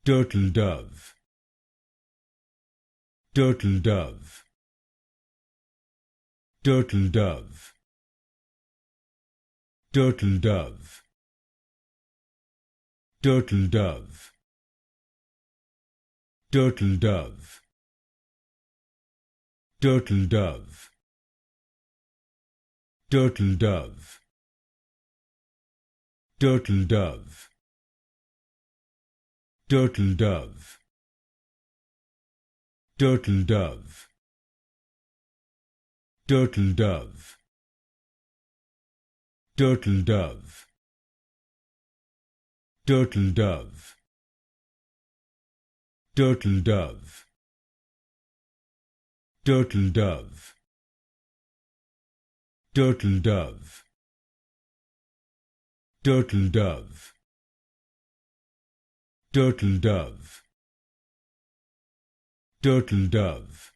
Turtledove, turtledove, turtledove, turtledove, turtledove, turtledove, turtledove, turtledove, turtledove, turtledove, turtledove, turtledove, turtledove, turtledove, turtledove, turtledove, turtledove, turtledove, turtledove, turtledove,